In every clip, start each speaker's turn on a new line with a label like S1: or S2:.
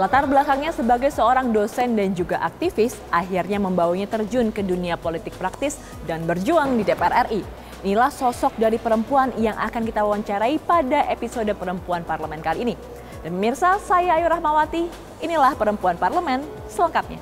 S1: Latar belakangnya sebagai seorang dosen dan juga aktivis, akhirnya membawanya terjun ke dunia politik praktis dan berjuang di DPR RI. Inilah sosok dari perempuan yang akan kita wawancarai pada episode Perempuan Parlemen kali ini. Dan pemirsa, saya Ayu Rahmawati, inilah Perempuan Parlemen selengkapnya.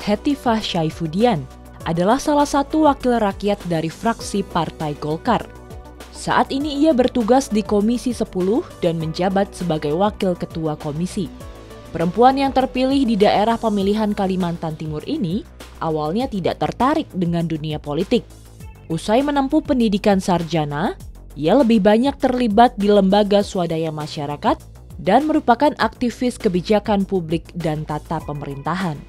S2: Hetifah Syaifudian adalah salah satu wakil rakyat dari fraksi Partai Golkar. Saat ini ia bertugas di Komisi 10 dan menjabat sebagai wakil ketua komisi. Perempuan yang terpilih di daerah pemilihan Kalimantan Timur ini awalnya tidak tertarik dengan dunia politik. Usai menempuh pendidikan sarjana, ia lebih banyak terlibat di lembaga swadaya masyarakat dan merupakan aktivis kebijakan publik dan tata pemerintahan.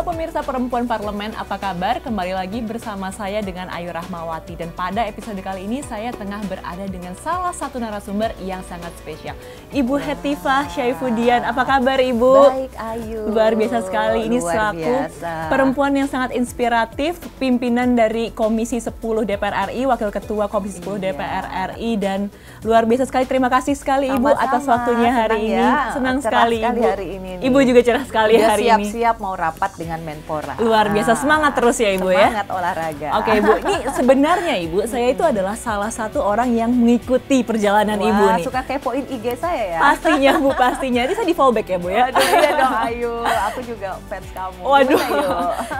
S1: Pemirsa Perempuan Parlemen, apa kabar? Kembali lagi bersama saya dengan Ayu Rahmawati. Dan pada episode kali ini saya tengah berada dengan salah satu narasumber yang sangat spesial, Ibu Hetifah Syaifudian. Apa kabar Ibu?
S3: Baik Ayu.
S1: Luar biasa sekali. Ini selaku perempuan yang sangat inspiratif, pimpinan dari Komisi 10 DPR RI, Wakil Ketua Komisi 10 DPR RI. Dan luar biasa sekali, terima kasih sekali Ibu atas waktunya hari ini. Senang sekali Ibu.
S3: Hari ini
S1: Ibu juga cerah sekali hari ini.
S3: Siap-siap mau rapat dengan Menpora.
S1: Luar biasa, semangat terus ya Ibu ya.
S3: Semangat olahraga.
S1: Oke Ibu, ini sebenarnya Ibu, saya itu adalah salah satu orang yang mengikuti perjalanan Ibu nih.
S3: Suka kepoin IG saya ya?
S1: Pastinya Bu, pastinya. Ini saya di follow back ya Bu ya.
S3: Aduh, iya dong Ayu, aku juga fans kamu.
S1: Waduh.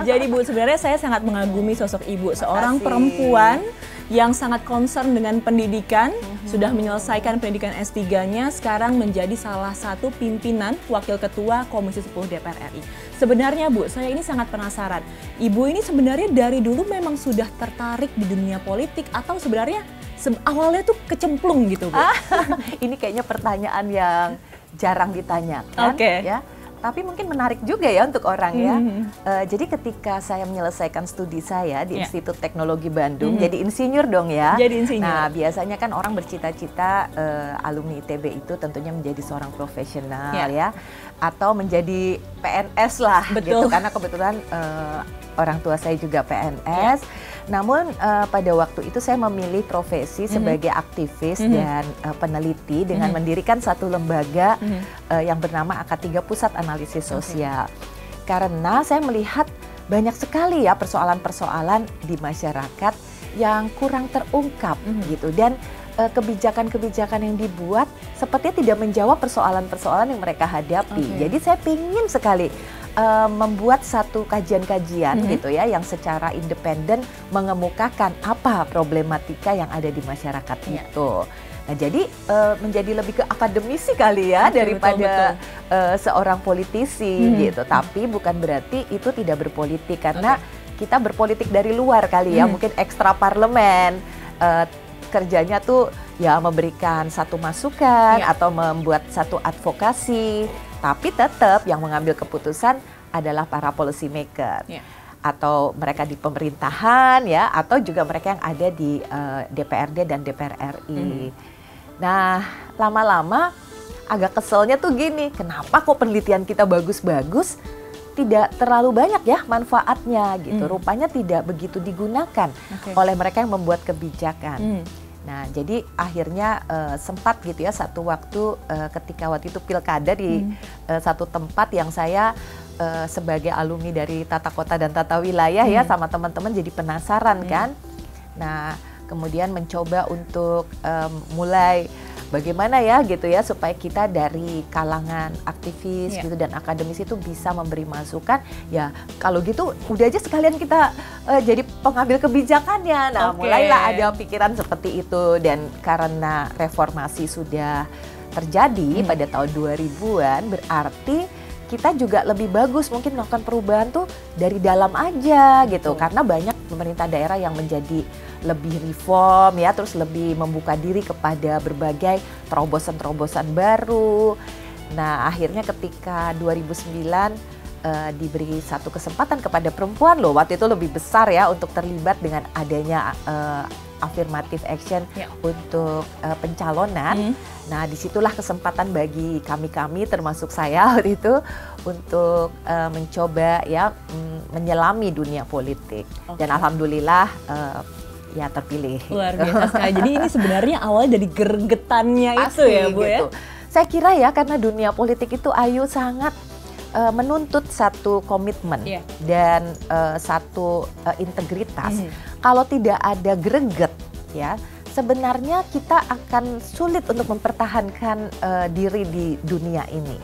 S1: Jadi Bu, sebenarnya saya sangat mengagumi sosok Ibu, seorang perempuan yang sangat concern dengan pendidikan, sudah menyelesaikan pendidikan S3-nya, sekarang menjadi salah satu pimpinan Wakil Ketua Komisi 10 DPR RI. Sebenarnya Bu, saya ini sangat penasaran, Ibu ini sebenarnya dari dulu memang sudah tertarik di dunia politik atau sebenarnya awalnya tuh kecemplung gitu Bu?
S3: Ini kayaknya pertanyaan yang jarang ditanyakan ya. Tapi mungkin menarik juga ya untuk orang ya. Jadi ketika saya menyelesaikan studi saya di Institut Teknologi Bandung, jadi insinyur dong ya.
S1: Jadi insinyur.
S3: Nah biasanya kan orang bercita-cita alumni ITB itu tentunya menjadi seorang profesional ya. Atau menjadi PNS lah.
S1: Betul.
S3: Gitu. Karena kebetulan orang tua saya juga PNS. Namun pada waktu itu saya memilih profesi sebagai aktivis dan peneliti dengan mendirikan satu lembaga yang bernama AK3 Pusat Analisis Sosial. Karena saya melihat banyak sekali ya persoalan-persoalan di masyarakat yang kurang terungkap gitu, dan kebijakan-kebijakan yang dibuat sepertinya tidak menjawab persoalan-persoalan yang mereka hadapi. Jadi saya ingin sekali membuat satu kajian-kajian gitu ya yang secara independen mengemukakan apa problematika yang ada di masyarakat itu. Nah jadi menjadi lebih ke akademisi kali ya daripada seorang politisi gitu. Tapi bukan berarti itu tidak berpolitik, karena kita berpolitik dari luar kali ya, mungkin ekstra parlemen. Kerjanya tuh ya memberikan satu masukan atau membuat satu advokasi. Tapi tetap yang mengambil keputusan adalah para policy maker, atau mereka di pemerintahan ya, atau juga mereka yang ada di DPRD dan DPR RI. Nah lama-lama agak keselnya tuh gini, kenapa kok penelitian kita bagus-bagus tidak terlalu banyak ya manfaatnya gitu. Rupanya tidak begitu digunakan oleh mereka yang membuat kebijakan. Nah, jadi akhirnya sempat gitu ya satu waktu ketika waktu itu pilkada di satu tempat yang saya sebagai alumni dari tata kota dan tata wilayah ya sama teman-teman jadi penasaran kan. Nah, kemudian mencoba untuk mulai bagaimana ya gitu ya supaya kita dari kalangan aktivis gitu dan akademis itu bisa memberi masukan. Ya kalau gitu udah aja sekalian kita jadi pengambil kebijakannya. Nah mulailah ada pikiran seperti itu, dan karena reformasi sudah terjadi pada tahun 2000-an, berarti kita juga lebih bagus mungkin melakukan perubahan tuh dari dalam aja gitu. Karena banyak pemerintah daerah yang menjadi lebih reform ya, terus lebih membuka diri kepada berbagai terobosan-terobosan baru. Nah akhirnya ketika 2009 diberi satu kesempatan kepada perempuan loh, waktu itu lebih besar ya untuk terlibat dengan adanya affirmative action untuk pencalonan. Nah, disitulah kesempatan bagi kami termasuk saya waktu itu untuk mencoba ya menyelami dunia politik. Dan alhamdulillah ya terpilih.
S1: Luar biasa sekali. Jadi ini sebenarnya awalnya dari gregetannya itu ya Bu
S3: gitu.
S1: ya?
S3: Saya kira ya karena dunia politik itu Ayu sangat menuntut satu komitmen dan satu integritas. Kalau tidak ada greget ya, sebenarnya kita akan sulit untuk mempertahankan diri di dunia ini.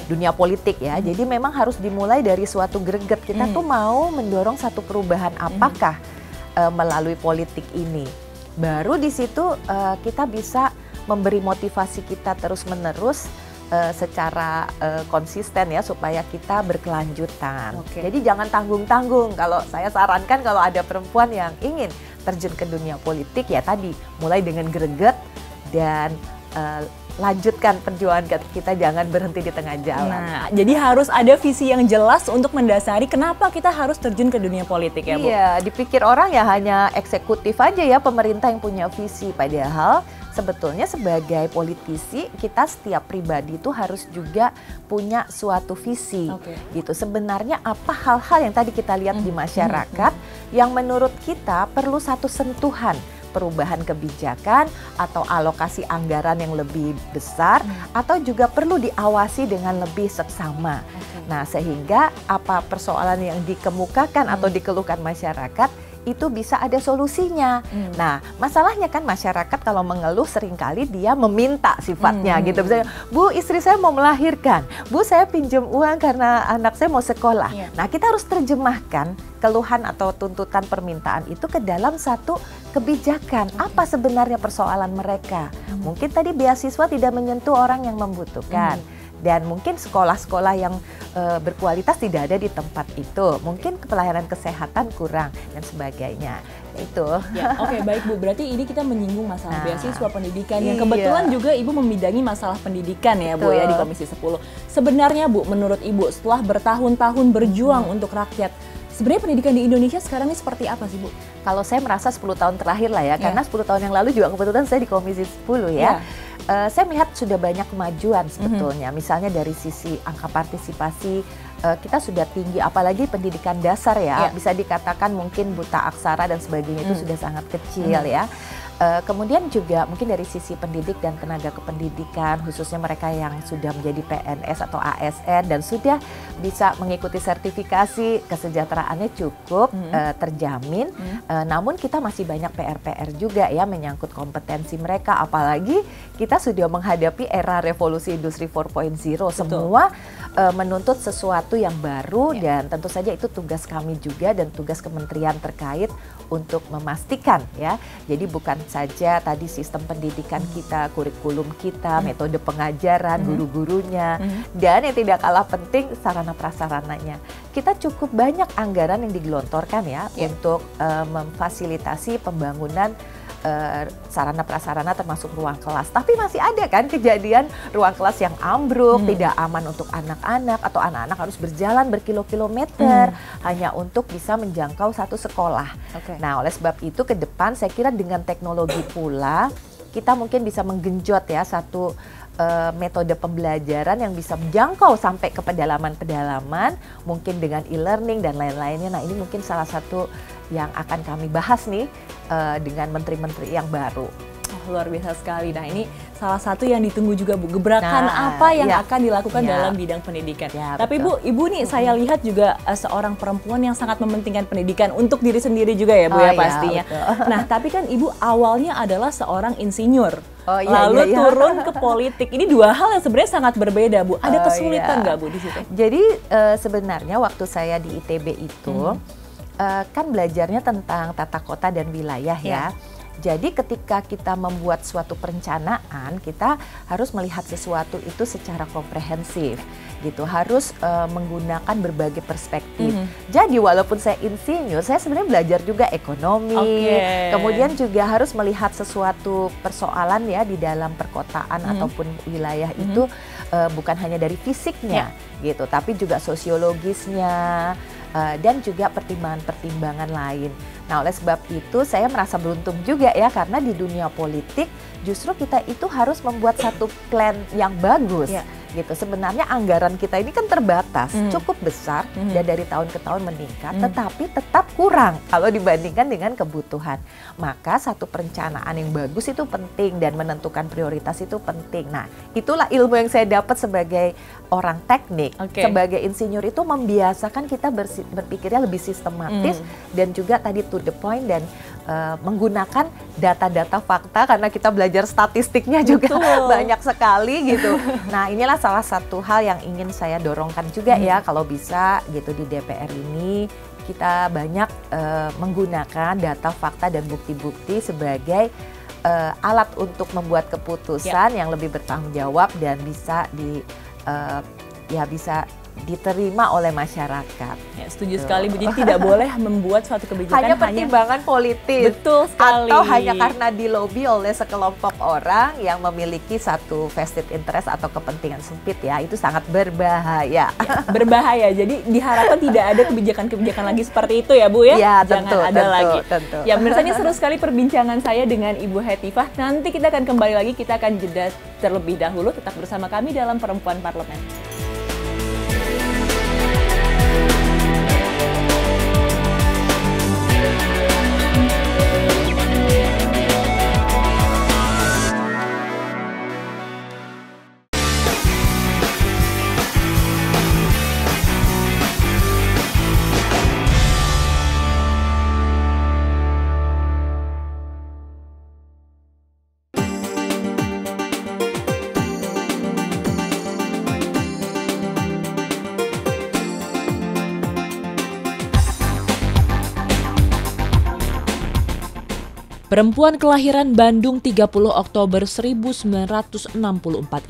S3: Dunia politik ya. Jadi memang harus dimulai dari suatu greget. Kita tuh mau mendorong satu perubahan apakah melalui politik ini. Baru di situ kita bisa memberi motivasi kita terus-menerus secara konsisten ya supaya kita berkelanjutan. Jadi jangan tanggung-tanggung. Kalau saya sarankan kalau ada perempuan yang ingin terjun ke dunia politik ya tadi mulai dengan greget dan lanjutkan perjuangan kita, jangan berhenti di tengah jalan.
S1: Nah, jadi harus ada visi yang jelas untuk mendasari kenapa kita harus terjun ke dunia politik ya Bu?
S3: Iya, dipikir orang ya hanya eksekutif aja ya pemerintah yang punya visi, padahal sebetulnya sebagai politisi kita setiap pribadi itu harus juga punya suatu visi gitu. Sebenarnya apa hal-hal yang tadi kita lihat di masyarakat yang menurut kita perlu satu sentuhan perubahan kebijakan atau alokasi anggaran yang lebih besar atau juga perlu diawasi dengan lebih seksama. Nah, sehingga apa persoalan yang dikemukakan atau dikeluhkan masyarakat itu bisa ada solusinya. Nah, masalahnya kan masyarakat kalau mengeluh seringkali dia meminta sifatnya gitu. Misalnya, Bu, istri saya mau melahirkan. Bu, saya pinjam uang karena anak saya mau sekolah. Nah, kita harus terjemahkan keluhan atau tuntutan permintaan itu ke dalam satu kebijakan. Apa sebenarnya persoalan mereka? Mungkin tadi beasiswa tidak menyentuh orang yang membutuhkan. Dan mungkin sekolah-sekolah yang berkualitas tidak ada di tempat itu. Mungkin pelayanan kesehatan kurang dan sebagainya. Itu.
S1: Ya, oke, baik Bu. Berarti ini kita menyinggung masalah beasiswa pendidikan yang kebetulan juga Ibu membidangi masalah pendidikan ya Bu ya di Komisi 10. Sebenarnya Bu, menurut Ibu setelah bertahun-tahun berjuang untuk rakyat, sebenarnya pendidikan di Indonesia sekarang ini seperti apa sih Bu?
S3: Kalau saya merasa 10 tahun terakhir lah ya, karena 10 tahun yang lalu juga kebetulan saya di Komisi 10 ya. Saya melihat sudah banyak kemajuan sebetulnya, misalnya dari sisi angka partisipasi kita sudah tinggi, apalagi pendidikan dasar ya, bisa dikatakan mungkin buta aksara dan sebagainya itu sudah sangat kecil ya. Kemudian juga mungkin dari sisi pendidik dan tenaga kependidikan, khususnya mereka yang sudah menjadi PNS atau ASN dan sudah bisa mengikuti sertifikasi, kesejahteraannya cukup terjamin. Namun kita masih banyak PR-PR juga ya menyangkut kompetensi mereka, apalagi kita sudah menghadapi era revolusi industri 4.0. Semua menuntut sesuatu yang baru dan tentu saja itu tugas kami juga dan tugas kementerian terkait untuk memastikan ya. Jadi bukan saja tadi sistem pendidikan kita, kurikulum kita, metode pengajaran, guru-gurunya, dan yang tidak kalah penting sarana prasarananya. Kita cukup banyak anggaran yang digelontorkan ya untuk memfasilitasi pembangunan sarana prasarana termasuk ruang kelas. Tapi masih ada kan kejadian ruang kelas yang ambruk, tidak aman untuk anak-anak atau anak-anak harus berjalan berkilo-kilometer hanya untuk bisa menjangkau satu sekolah. Nah, oleh sebab itu ke depan saya kira dengan teknologi pula kita mungkin bisa menggenjot ya satu metode pembelajaran yang bisa menjangkau sampai ke pedalaman-pedalaman, mungkin dengan e-learning dan lain-lainnya. Nah, ini mungkin salah satu yang akan kami bahas nih dengan menteri-menteri yang baru.
S1: Luar biasa sekali. Nah, ini salah satu yang ditunggu juga Bu, gebrakan apa yang akan dilakukan dalam bidang pendidikan. Tapi Bu, Ibu nih saya lihat juga seorang perempuan yang sangat mementingkan pendidikan untuk diri sendiri juga ya Bu ya pastinya. Nah, tapi kan Ibu awalnya adalah seorang insinyur. Lalu turun ke politik. Ini dua hal yang sebenarnya sangat berbeda Bu. Ada kesulitan nggak Bu di situ?
S3: Jadi sebenarnya waktu saya di ITB itu kan belajarnya tentang tata kota dan wilayah ya. Jadi ketika kita membuat suatu perencanaan, kita harus melihat sesuatu itu secara komprehensif. gitu, harus menggunakan berbagai perspektif. Jadi walaupun saya insinyur, saya sebenarnya belajar juga ekonomi, kemudian juga harus melihat sesuatu persoalan ya di dalam perkotaan ataupun wilayah itu bukan hanya dari fisiknya gitu, tapi juga sosiologisnya dan juga pertimbangan-pertimbangan lain. Nah, oleh sebab itu saya merasa beruntung juga ya, karena di dunia politik justru kita itu harus membuat satu plan yang bagus. Gitu. Sebenarnya anggaran kita ini kan terbatas, cukup besar dan dari tahun ke tahun meningkat, tetapi tetap kurang kalau dibandingkan dengan kebutuhan. Maka satu perencanaan yang bagus itu penting dan menentukan prioritas itu penting. Nah, itulah ilmu yang saya dapat sebagai orang teknik, sebagai insinyur itu membiasakan kita berpikirnya lebih sistematis dan juga tadi to the point dan menggunakan data-data fakta karena kita belajar statistiknya juga banyak sekali gitu. Nah, inilah salah satu hal yang ingin saya dorongkan juga ya, kalau bisa gitu di DPR ini kita banyak menggunakan data fakta dan bukti-bukti sebagai alat untuk membuat keputusan yang lebih bertanggung jawab dan bisa bisa diterima oleh masyarakat.
S1: Ya, setuju sekali Bu. Jadi tidak boleh membuat suatu kebijakan
S3: hanya pertimbangan politis.
S1: Betul sekali.
S3: Atau hanya karena dilobi oleh sekelompok orang yang memiliki satu vested interest atau kepentingan sempit ya. Itu sangat berbahaya.
S1: Ya, berbahaya. Jadi diharapkan tidak ada kebijakan-kebijakan lagi seperti itu ya Bu ya.
S3: Ya,
S1: jangan
S3: tentu,
S1: ada lagi.
S3: Tentu.
S1: Ya, misalnya seru sekali perbincangan saya dengan Ibu Hetifah. Nanti kita akan kembali lagi, kita akan jeda terlebih dahulu. Tetap bersama kami dalam Perempuan Parlemen.
S2: Perempuan kelahiran Bandung 30 Oktober 1964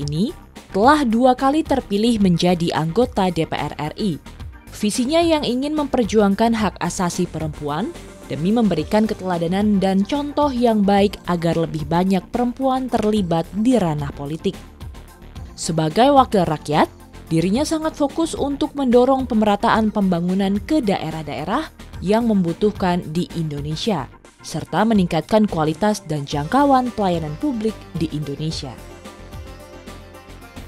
S2: ini telah 2 kali terpilih menjadi anggota DPR RI. Visinya yang ingin memperjuangkan hak asasi perempuan demi memberikan keteladanan dan contoh yang baik agar lebih banyak perempuan terlibat di ranah politik. Sebagai wakil rakyat, dirinya sangat fokus untuk mendorong pemerataan pembangunan ke daerah-daerah yang membutuhkan di Indonesia, serta meningkatkan kualitas dan jangkauan pelayanan publik di Indonesia.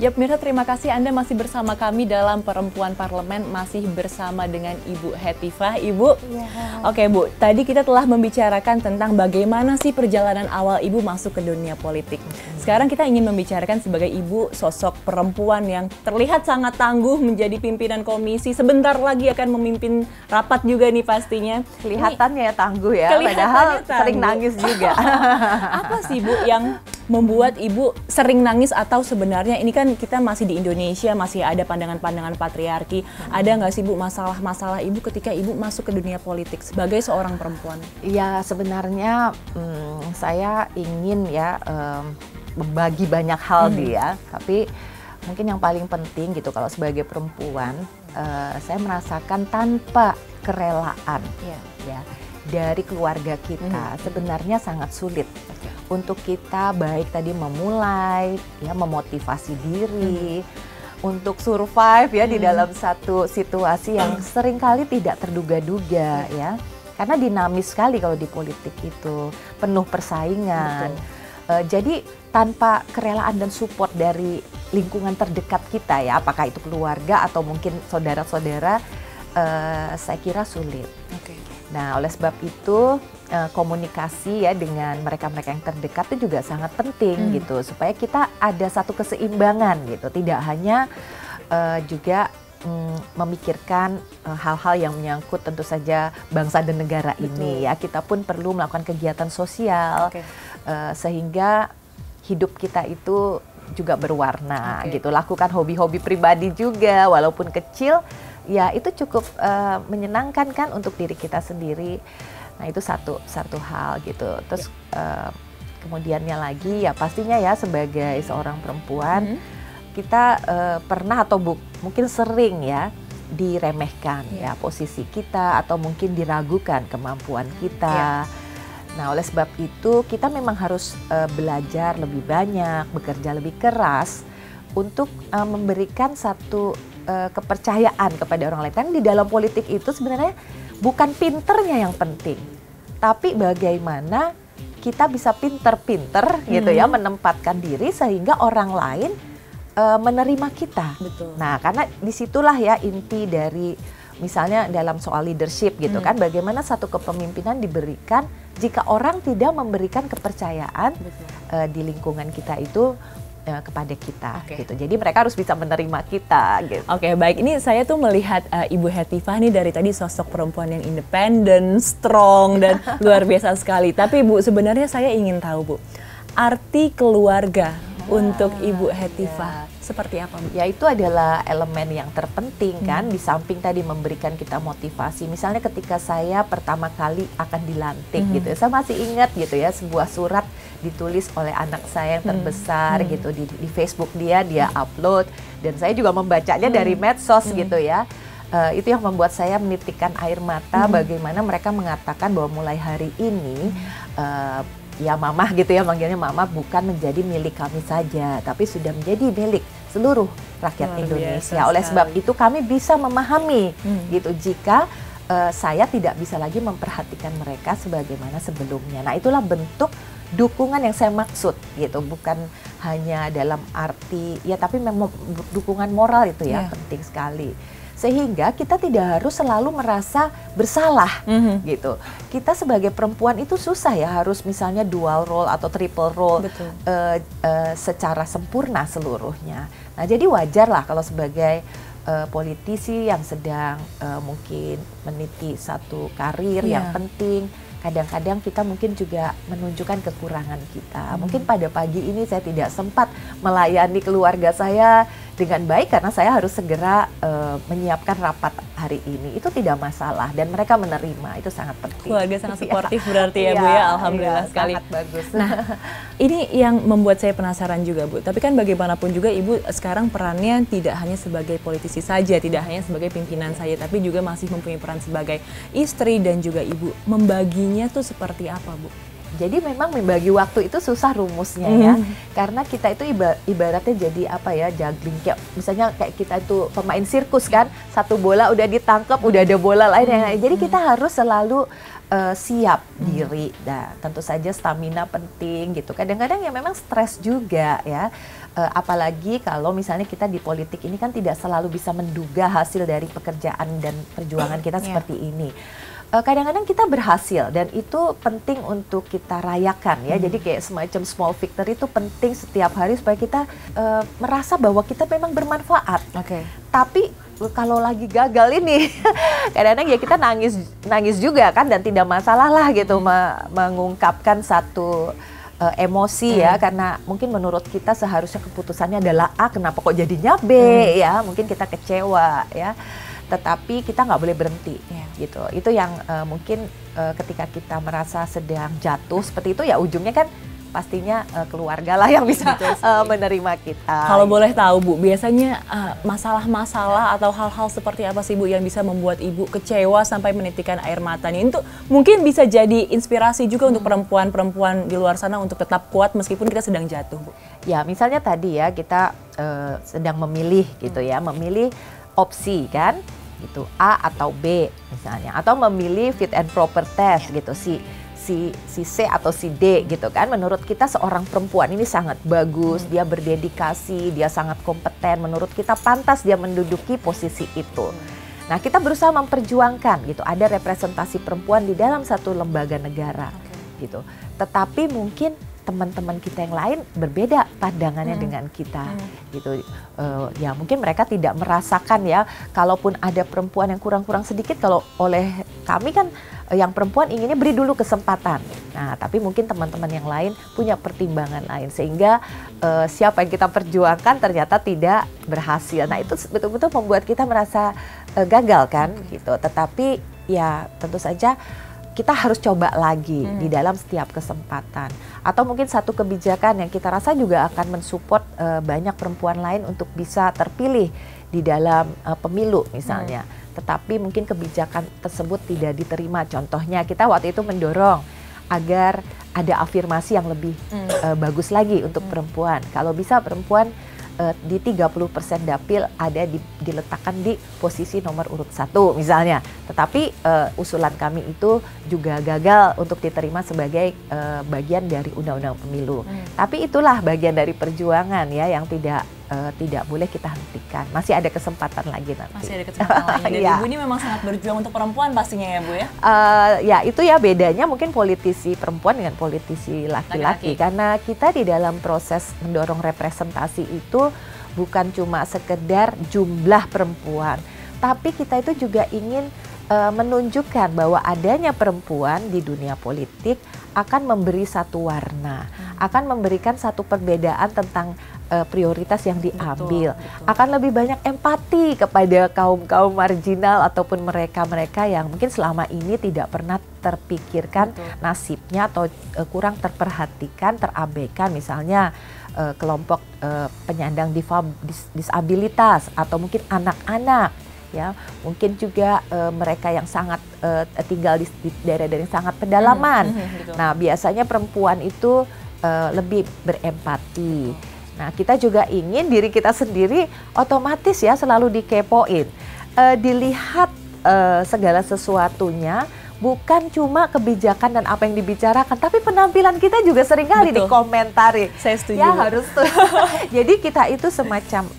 S1: Ya pemirsa, terima kasih Anda masih bersama kami dalam Perempuan Parlemen, masih bersama dengan Ibu Hetifah. Ibu, Oke Bu, tadi kita telah membicarakan tentang bagaimana sih perjalanan awal Ibu masuk ke dunia politik. Sekarang kita ingin membicarakan sebagai Ibu sosok perempuan yang terlihat sangat tangguh menjadi pimpinan komisi. Sebentar lagi akan memimpin rapat juga nih pastinya.
S3: Kelihatannya ya tangguh ya, padahal sering nangis juga.
S1: Apa sih Bu yang membuat Ibu sering nangis, atau sebenarnya ini kan kita masih di Indonesia, masih ada pandangan-pandangan patriarki. Ada nggak sih Bu masalah-masalah Ibu ketika Ibu masuk ke dunia politik sebagai seorang perempuan?
S3: Ya sebenarnya saya ingin ya membagi banyak hal dia, tapi mungkin yang paling penting gitu kalau sebagai perempuan saya merasakan tanpa kerelaan ya dari keluarga kita sebenarnya sangat sulit untuk kita baik tadi memulai ya memotivasi diri untuk survive ya di dalam satu situasi yang seringkali tidak terduga-duga ya, karena dinamis sekali kalau di politik itu penuh persaingan. Jadi tanpa kerelaan dan support dari lingkungan terdekat kita ya, apakah itu keluarga atau mungkin saudara-saudara, saya kira sulit. Nah, oleh sebab itu komunikasi ya dengan mereka-mereka yang terdekat itu juga sangat penting gitu, supaya kita ada satu keseimbangan gitu, tidak hanya juga memikirkan hal-hal yang menyangkut tentu saja bangsa dan negara ini ya, kita pun perlu melakukan kegiatan sosial sehingga hidup kita itu juga berwarna gitu, lakukan hobi-hobi pribadi juga walaupun kecil ya, itu cukup menyenangkan kan untuk diri kita sendiri. Nah itu satu hal gitu. Terus kemudiannya lagi ya pastinya ya sebagai seorang perempuan kita pernah atau mungkin sering ya diremehkan ya posisi kita, atau mungkin diragukan kemampuan kita. Nah, oleh sebab itu kita memang harus belajar lebih banyak, bekerja lebih keras untuk memberikan satu kepercayaan kepada orang lain. Kan di dalam politik itu sebenarnya bukan pinternya yang penting, tapi bagaimana kita bisa pinter-pinter gitu ya menempatkan diri sehingga orang lain menerima kita.
S1: Betul.
S3: Nah, karena disitulah ya inti dari misalnya dalam soal leadership gitu kan, bagaimana satu kepemimpinan diberikan jika orang tidak memberikan kepercayaan di lingkungan kita itu kepada kita gitu. Jadi mereka harus bisa menerima kita gitu.
S1: Oke, baik. Ini saya tuh melihat Ibu Hetifah nih dari tadi sosok perempuan yang independen, strong dan luar biasa sekali. Tapi Bu, sebenarnya saya ingin tahu Bu, arti keluarga untuk Ibu Hetifah seperti apa Bu?
S3: Ya, itu adalah elemen yang terpenting kan, di samping tadi memberikan kita motivasi. Misalnya ketika saya pertama kali akan dilantik gitu, saya masih ingat gitu ya, sebuah surat ditulis oleh anak saya yang terbesar gitu di Facebook dia upload, dan saya juga membacanya dari medsos gitu ya. Itu yang membuat saya menitikkan air mata, bagaimana mereka mengatakan bahwa mulai hari ini ya Mama gitu ya, manggilnya Mama, bukan menjadi milik kami saja, tapi sudah menjadi milik seluruh rakyat Indonesia. Oleh sebab itu kami bisa memahami gitu jika saya tidak bisa lagi memperhatikan mereka sebagaimana sebelumnya. Nah, itulah bentuk dukungan yang saya maksud gitu, bukan hanya dalam arti ya, tapi memang dukungan moral itu ya penting sekali. Sehingga kita tidak harus selalu merasa bersalah gitu. Kita sebagai perempuan itu susah ya, harus misalnya dual role atau triple role secara sempurna seluruhnya. Nah, jadi wajar lah kalau sebagai politisi yang sedang mungkin meniti satu karir yang penting, kadang-kadang kita mungkin juga menunjukkan kekurangan kita. Mungkin pada pagi ini saya tidak sempat melayani keluarga saya dengan baik karena saya harus segera menyiapkan rapat hari ini. Itu tidak masalah dan mereka menerima, itu sangat penting.
S1: Keluarga sangat suportif berarti ya Bu ya, alhamdulillah sekali.
S3: Sangat bagus.
S1: Nah, ini yang membuat saya penasaran juga Bu. Tapi kan bagaimanapun juga Ibu sekarang perannya tidak hanya sebagai politisi saja, tidak hanya sebagai pimpinan saja, tapi juga masih mempunyai peran sebagai istri dan juga ibu. Membaginya tuh seperti apa Bu?
S3: Jadi memang membagi waktu itu susah rumusnya ya, karena kita itu ibaratnya jadi apa ya, juggling, kayak misalnya kayak kita itu pemain sirkus kan, satu bola udah ditangkap, udah ada bola lain yang lain. Jadi kita harus selalu siap diri. Nah, tentu saja stamina penting gitu. Kadang-kadang ya memang stres juga ya. Apalagi kalau misalnya kita di politik ini kan tidak selalu bisa menduga hasil dari pekerjaan dan perjuangan kita seperti ini. Kadang-kadang kita berhasil dan itu penting untuk kita rayakan ya. Jadi kayak semacam small victory itu penting setiap hari supaya kita merasa bahwa kita memang bermanfaat. Tapi kalau lagi gagal ini kadang-kadang ya kita nangis juga kan, dan tidak masalah lah gitu mengungkapkan satu emosi ya, karena mungkin menurut kita seharusnya keputusannya adalah A, kenapa kok jadinya B ya, mungkin kita kecewa ya. Tetapi kita nggak boleh berhenti gitu. Itu yang mungkin ketika kita merasa sedang jatuh seperti itu ya, ujungnya kan pastinya keluarga lah yang bisa menerima kita.
S1: Kalau boleh tahu Bu, biasanya masalah-masalah atau hal-hal seperti apa sih Bu yang bisa membuat Ibu kecewa sampai menitikan air matanya? Itu mungkin bisa jadi inspirasi juga untuk perempuan-perempuan di luar sana untuk tetap kuat meskipun kita sedang jatuh Bu.
S3: Ya, misalnya tadi ya kita sedang memilih gitu ya, memilih opsi kan gitu, A atau B misalnya, atau memilih fit and proper test gitu, si C atau si D gitu kan. Menurut kita seorang perempuan ini sangat bagus, dia berdedikasi, dia sangat kompeten, menurut kita pantas dia menduduki posisi itu. Nah, kita berusaha memperjuangkan gitu, ada representasi perempuan di dalam satu lembaga negara gitu. Tetapi mungkin teman-teman kita yang lain berbeda pandangannya dengan kita gitu. Ya mungkin mereka tidak merasakan ya, kalaupun ada perempuan yang kurang-kurang sedikit, kalau oleh kami kan yang perempuan inginnya beri dulu kesempatan. Nah, tapi mungkin teman-teman yang lain punya pertimbangan lain, sehingga siapa yang kita perjuangkan ternyata tidak berhasil. Nah, itu betul-betul membuat kita merasa gagal kan gitu. Tetapi ya tentu saja kita harus coba lagi di dalam setiap kesempatan. Atau mungkin satu kebijakan yang kita rasa juga akan mensupport banyak perempuan lain untuk bisa terpilih di dalam pemilu misalnya. Tetapi mungkin kebijakan tersebut tidak diterima. Contohnya kita waktu itu mendorong agar ada afirmasi yang lebih bagus lagi untuk perempuan. Kalau bisa perempuan di 30% dapil ada diletakkan di posisi nomor urut 1 misalnya. Tetapi usulan kami itu juga gagal untuk diterima sebagai bagian dari undang-undang pemilu. Tapi itulah bagian dari perjuangan ya yang tidak boleh kita hentikan. Masih ada kesempatan lagi nanti.
S1: Masih ada kesempatan lagi. Dan Ibu ini memang sangat berjuang untuk perempuan pastinya ya Bu ya?
S3: Ya itu ya bedanya mungkin politisi perempuan dengan politisi laki-laki. Karena kita di dalam proses mendorong representasi itu bukan cuma sekedar jumlah perempuan. Tapi kita itu juga ingin menunjukkan bahwa adanya perempuan di dunia politik akan memberi satu warna. Akan memberikan satu perbedaan tentang prioritas yang diambil. Betul. Akan lebih banyak empati kepada kaum-kaum marginal ataupun mereka-mereka yang mungkin selama ini tidak pernah terpikirkan nasibnya atau kurang terperhatikan, terabaikan. Misalnya kelompok penyandang disabilitas atau mungkin anak-anak. Ya, mungkin juga mereka yang sangat tinggal di daerah-daerah yang sangat pedalaman. Nah, biasanya perempuan itu lebih berempati. Nah, kita juga ingin diri kita sendiri otomatis ya selalu dikepoin, dilihat segala sesuatunya, bukan cuma kebijakan dan apa yang dibicarakan, tapi penampilan kita juga seringkali dikomentari.
S1: Saya setuju.
S3: Ya harus tuh. Jadi kita itu semacam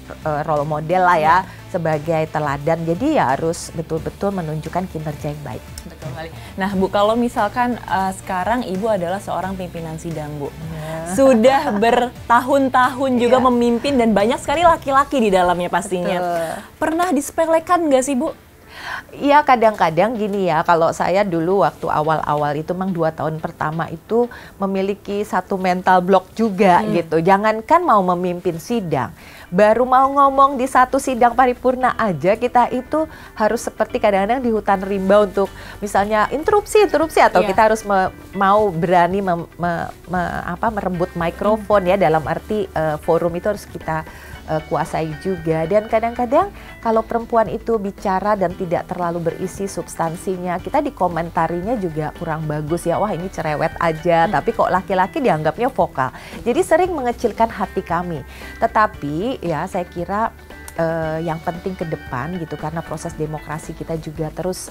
S3: role model lah ya, sebagai teladan. Jadi ya harus betul-betul menunjukkan kinerja yang baik.
S1: Betul sekali. Nah Bu, kalau misalkan sekarang Ibu adalah seorang pimpinan sidang Bu, sudah bertahun-tahun juga memimpin dan banyak sekali laki-laki di dalamnya pastinya. Pernah disepelekan nggak sih Bu?
S3: Iya kadang-kadang gini ya, kalau saya dulu waktu awal-awal itu memang 2 tahun pertama itu memiliki satu mental block juga gitu. Jangankan mau memimpin sidang, baru mau ngomong di satu sidang paripurna aja kita itu harus seperti kadang-kadang di hutan rimba untuk misalnya interupsi atau kita harus mau berani merebut mikrofon ya, dalam arti forum itu harus kita kuasai juga. Dan kadang-kadang kalau perempuan itu bicara dan tidak terlalu berisi substansinya, kita dikomentarinya juga kurang bagus ya, wah ini cerewet aja, tapi kok laki-laki dianggapnya vokal. Jadi sering mengecilkan hati kami. Tetapi ya saya kira yang penting ke depan gitu, karena proses demokrasi kita juga terus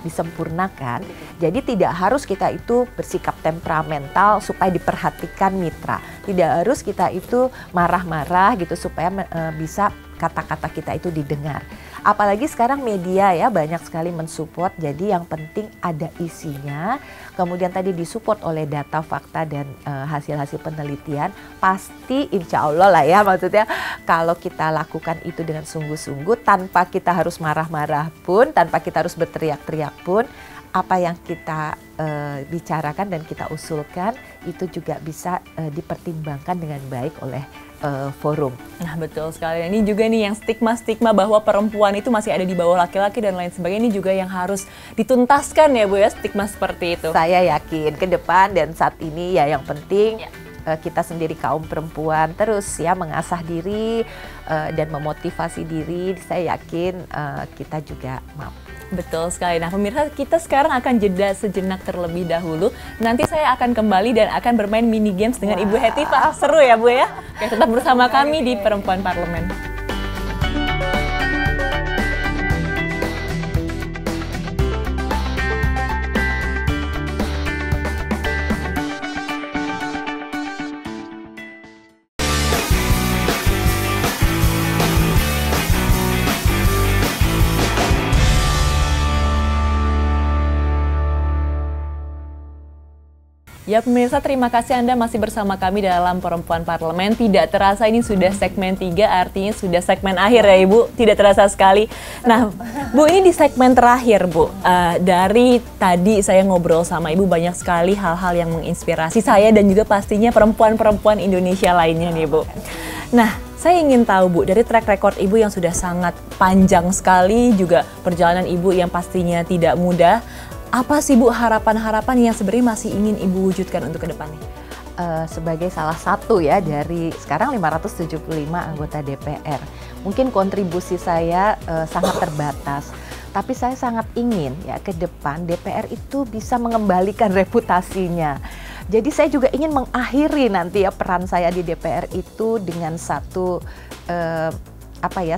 S3: disempurnakan. Jadi tidak harus kita itu bersikap temperamental supaya diperhatikan mitra. Tidak harus kita itu marah-marah gitu supaya bisa kata-kata kita itu didengar. Apalagi sekarang media ya banyak sekali mensupport, jadi yang penting ada isinya, kemudian tadi disupport oleh data, fakta, dan hasil-hasil penelitian. Pasti insya Allah lah ya, maksudnya kalau kita lakukan itu dengan sungguh-sungguh, tanpa kita harus marah-marah pun, tanpa kita harus berteriak-teriak pun, apa yang kita bicarakan dan kita usulkan itu juga bisa dipertimbangkan dengan baik oleh forum.
S1: Nah betul sekali, ini juga nih yang stigma-stigma bahwa perempuan itu masih ada di bawah laki-laki dan lain sebagainya, ini juga yang harus dituntaskan ya Bu ya, stigma seperti itu.
S3: Saya yakin ke depan dan saat ini ya yang penting kita sendiri kaum perempuan terus ya mengasah diri dan memotivasi diri. Saya yakin kita juga mampu.
S1: Betul sekali. Nah pemirsa, kita sekarang akan jeda sejenak terlebih dahulu. Nanti saya akan kembali dan akan bermain mini games dengan Ibu Hetiva. Seru ya Bu ya? Oke, tetap bersama kami di Perempuan Parlemen. Ya pemirsa, terima kasih Anda masih bersama kami dalam Perempuan Parlemen. Tidak terasa ini sudah segmen 3, artinya sudah segmen akhir ya Ibu. Tidak terasa sekali. Nah Bu, ini di segmen terakhir Bu. Dari tadi saya ngobrol sama Ibu, banyak sekali hal-hal yang menginspirasi saya dan juga pastinya perempuan-perempuan Indonesia lainnya nih Bu. Nah saya ingin tahu Bu, dari track record Ibu yang sudah sangat panjang sekali, juga perjalanan Ibu yang pastinya tidak mudah. Apa sih Bu harapan-harapan yang sebenarnya masih ingin Ibu wujudkan untuk ke depannya?
S3: Sebagai salah satu ya dari sekarang 575 anggota DPR. Mungkin kontribusi saya sangat terbatas, tapi saya sangat ingin ya ke depan DPR itu bisa mengembalikan reputasinya. Jadi saya juga ingin mengakhiri nanti ya peran saya di DPR itu dengan satu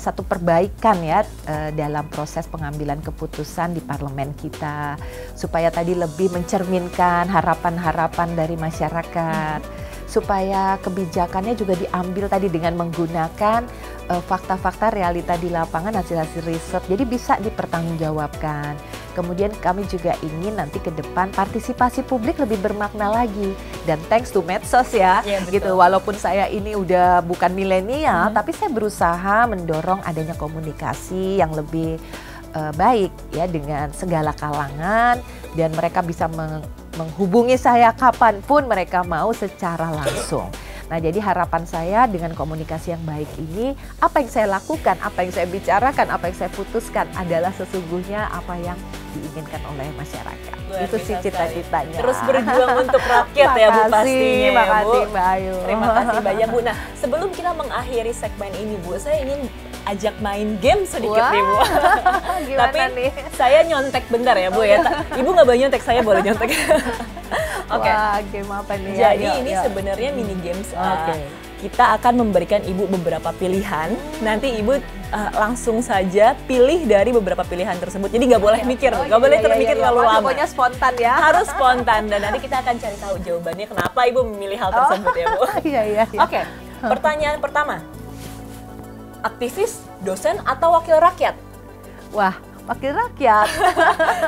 S3: satu perbaikan ya dalam proses pengambilan keputusan di parlemen kita, supaya tadi lebih mencerminkan harapan-harapan dari masyarakat, supaya kebijakannya juga diambil tadi dengan menggunakan fakta-fakta realita di lapangan, hasil-hasil riset, jadi bisa dipertanggungjawabkan. Kemudian kami juga ingin nanti ke depan partisipasi publik lebih bermakna lagi, dan thanks to medsos ya, gitu. Walaupun saya ini udah bukan milenial, tapi saya berusaha mendorong adanya komunikasi yang lebih baik ya dengan segala kalangan, dan mereka bisa menghubungi saya kapanpun mereka mau secara langsung. Nah, jadi harapan saya dengan komunikasi yang baik ini, apa yang saya lakukan, apa yang saya bicarakan, apa yang saya putuskan adalah sesungguhnya apa yang diinginkan oleh masyarakat. Itu sih cita-citanya.
S1: Terus berjuang untuk rakyat ya Bu pastinya.
S3: Makasih Mbak Ayu.
S1: Terima kasih banyak Bu. Nah, sebelum kita mengakhiri segmen ini Bu, saya ingin ajak main game sedikit nih Bu. Tapi
S3: nih?
S1: Saya nyontek bentar ya Bu ya. Ibu nggak boleh nyontek, saya boleh nyontek.
S3: Oke. Wah, game apa nih?
S1: Jadi ini sebenarnya mini games. Kita akan memberikan Ibu beberapa pilihan. Nanti Ibu langsung saja pilih dari beberapa pilihan tersebut. Jadi nggak boleh mikir, nggak boleh terpikir terlalu lama.
S3: Pokoknya spontan ya.
S1: Harus spontan, dan nanti kita akan cari tahu jawabannya kenapa Ibu memilih hal tersebut ya Bu.
S3: Iya.
S1: Oke, pertanyaan pertama. Aktivis, dosen, atau wakil rakyat?
S3: Wah, wakil rakyat.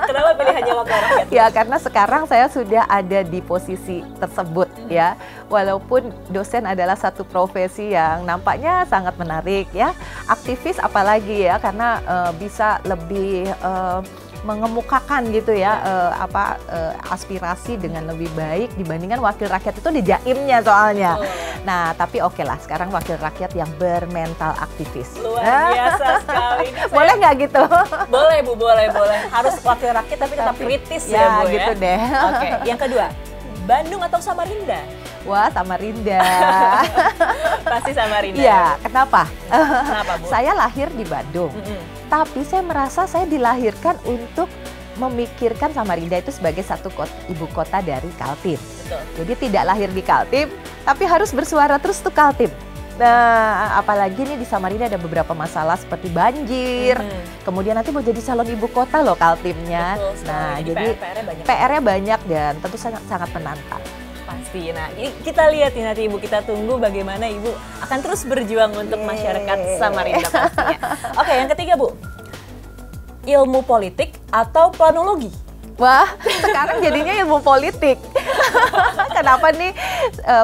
S1: Kenapa pilihannya wakil rakyat?
S3: Ya, karena sekarang saya sudah ada di posisi tersebut ya. Walaupun dosen adalah satu profesi yang nampaknya sangat menarik ya. Aktivis apalagi ya, karena bisa lebih mengemukakan gitu ya aspirasi dengan lebih baik dibandingkan wakil rakyat itu di jaimnya soalnya. Nah, tapi oke lah, sekarang wakil rakyat yang bermental aktivis.
S1: Luar biasa sekali.
S3: Boleh nggak gitu?
S1: Boleh Bu, boleh. Harus wakil rakyat tapi tetap kritis ya Bu ya.
S3: Gitu deh.
S1: Oke, yang kedua, Bandung atau Samarinda?
S3: Wah, Samarinda.
S1: Pasti Samarinda.
S3: Iya, kenapa?
S1: Kenapa Bu?
S3: Saya lahir di Bandung. Tapi saya merasa saya dilahirkan untuk memikirkan Samarinda itu sebagai satu ibu kota dari Kaltim.
S1: Betul.
S3: Jadi tidak lahir di Kaltim, tapi harus bersuara terus tuh Kaltim. Nah, apalagi nih di Samarinda ada beberapa masalah seperti banjir. Kemudian nanti mau jadi calon ibu kota loh Kaltimnya. Nah, jadi PR-nya banyak dan tentu sangat menantang.
S1: Pasti. Nah, kita lihat nanti Ibu, kita tunggu bagaimana Ibu akan terus berjuang untuk masyarakat Samarinda pastinya. Oke, yang ketiga Bu, ilmu politik atau planologi?
S3: Wah, sekarang jadinya ilmu politik. Kenapa nih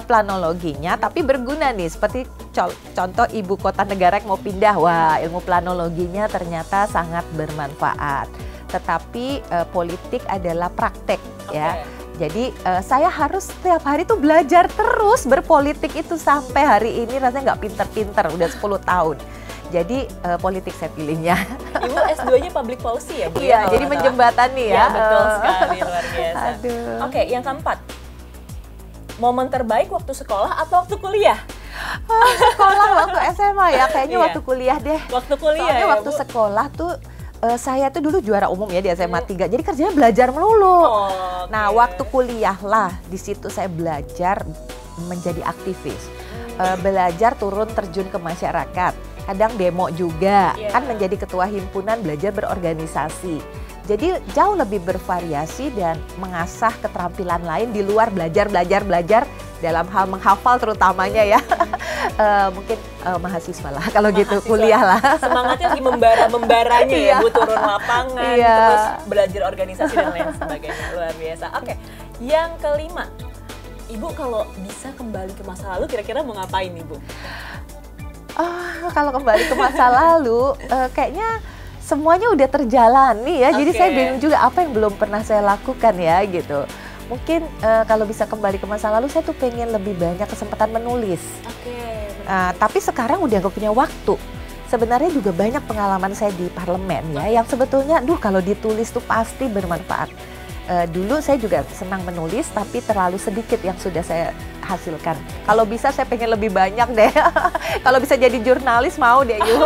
S3: planologinya tapi berguna nih, seperti contoh ibu kota negara yang mau pindah. Wah, ilmu planologinya ternyata sangat bermanfaat. Tetapi politik adalah praktek ya. Jadi saya harus setiap hari tuh belajar terus berpolitik itu sampai hari ini rasanya nggak pinter-pinter, udah 10 tahun. Jadi politik saya pilihnya.
S1: Ibu S2-nya public policy ya Bu?
S3: Iya, jadi menjembatani ya.
S1: Iya, betul sekali, luar biasa.
S3: Aduh.
S1: Oke, yang keempat. Momen terbaik waktu sekolah atau waktu kuliah?
S3: Sekolah waktu SMA ya, kayaknya waktu kuliah deh.
S1: Waktu kuliah.
S3: Soalnya
S1: ya,
S3: waktu
S1: Bu?
S3: sekolah tuh saya tuh dulu juara umum ya di SMA 3, jadi kerjanya belajar melulu. Nah, waktu kuliah lah, di situ saya belajar menjadi aktivis. Belajar turun terjun ke masyarakat, kadang demo juga, kan menjadi ketua himpunan, belajar berorganisasi. Jadi jauh lebih bervariasi dan mengasah keterampilan lain di luar belajar dalam hal menghafal terutamanya ya. Mungkin mahasiswa lah kalau gitu, kuliah lah.
S1: Semangatnya lagi membara-membaranya ya Bu, turun lapangan, terus belajar organisasi dan lain sebagainya, luar biasa. Oke, yang kelima, Ibu kalau bisa kembali ke masa lalu kira-kira mau ngapain nih Bu?
S3: Kalau kembali ke masa lalu, kayaknya semuanya udah terjalani ya, jadi saya bingung juga apa yang belum pernah saya lakukan ya gitu. Mungkin kalau bisa kembali ke masa lalu, saya tuh pengen lebih banyak kesempatan menulis. Tapi sekarang udah gak punya waktu. Sebenarnya juga banyak pengalaman saya di parlemen ya, yang sebetulnya, kalau ditulis tuh pasti bermanfaat. dulu saya juga senang menulis, tapi terlalu sedikit yang sudah saya hasilkan. Kalau bisa saya pengen lebih banyak deh. Kalau bisa jadi jurnalis mau deh Yu.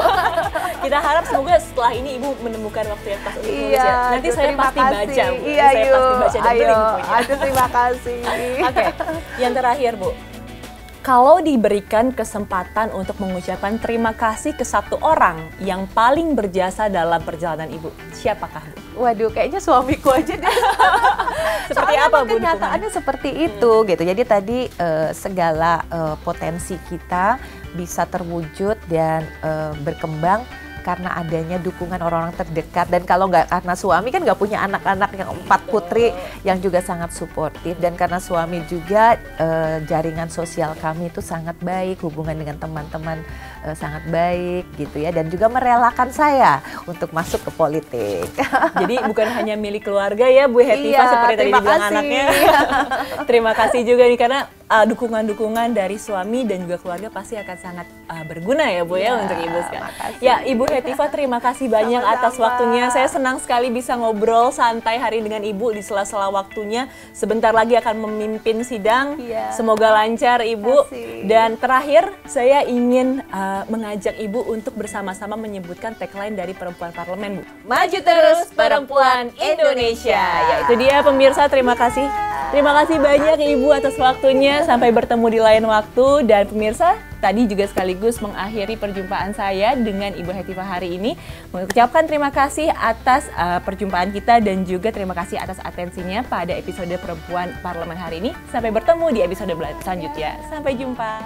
S1: Kita harap semoga setelah ini Ibu menemukan waktu yang pas untuk nulis
S3: Iya,
S1: ya. Nanti saya
S3: terima
S1: pasti
S3: kasih.
S1: baca, Bu.
S3: Iya,
S1: Saya
S3: Yu.
S1: pasti baca dan beli bukunya.
S3: Aduh, terima kasih.
S1: Oke, yang terakhir Bu. Kalau diberikan kesempatan untuk mengucapkan terima kasih ke satu orang yang paling berjasa dalam perjalanan Ibu, siapakah Bu?
S3: Waduh, kayaknya suamiku aja deh.
S1: Seperti
S3: Soalnya
S1: apa
S3: emang
S1: Bu?
S3: kenyataannya seperti itu gitu. Jadi tadi segala potensi kita bisa terwujud dan berkembang karena adanya dukungan orang-orang terdekat. Dan kalau nggak karena suami kan nggak punya anak-anak yang 4 putri yang juga sangat suportif. Dan karena suami juga jaringan sosial kami itu sangat baik, hubungan dengan teman-teman sangat baik gitu ya. Dan juga merelakan saya untuk masuk ke politik.
S1: Jadi bukan hanya milik keluarga ya Bu Hetiva,
S3: Iya,
S1: seperti tadi
S3: terima
S1: dibilang
S3: kasih.
S1: anaknya. Terima kasih juga nih karena dukungan-dukungan dari suami dan juga keluarga pasti akan sangat berguna ya Bu ya untuk Ibu sekarang.
S3: makasih.
S1: Ya Ibu Hetiva, terima kasih banyak atas
S3: Sama-sama.
S1: waktunya. Saya senang sekali bisa ngobrol santai hari dengan Ibu di sela-sela waktunya. Sebentar lagi akan memimpin sidang.
S3: Iya.
S1: Semoga lancar Ibu.
S3: Makasih.
S1: Dan terakhir saya ingin mengajak Ibu untuk bersama-sama menyebutkan tagline dari Perempuan Parlemen Bu. Maju terus Perempuan Indonesia. Ya itu dia pemirsa, terima kasih. Terima kasih banyak Ibu atas waktunya. Sampai bertemu di lain waktu. Dan pemirsa, tadi juga sekaligus mengakhiri perjumpaan saya dengan Ibu Hetiva hari ini. Mengucapkan terima kasih atas perjumpaan kita dan juga terima kasih atas atensinya pada episode Perempuan Parlemen hari ini. Sampai bertemu di episode selanjutnya. Sampai jumpa.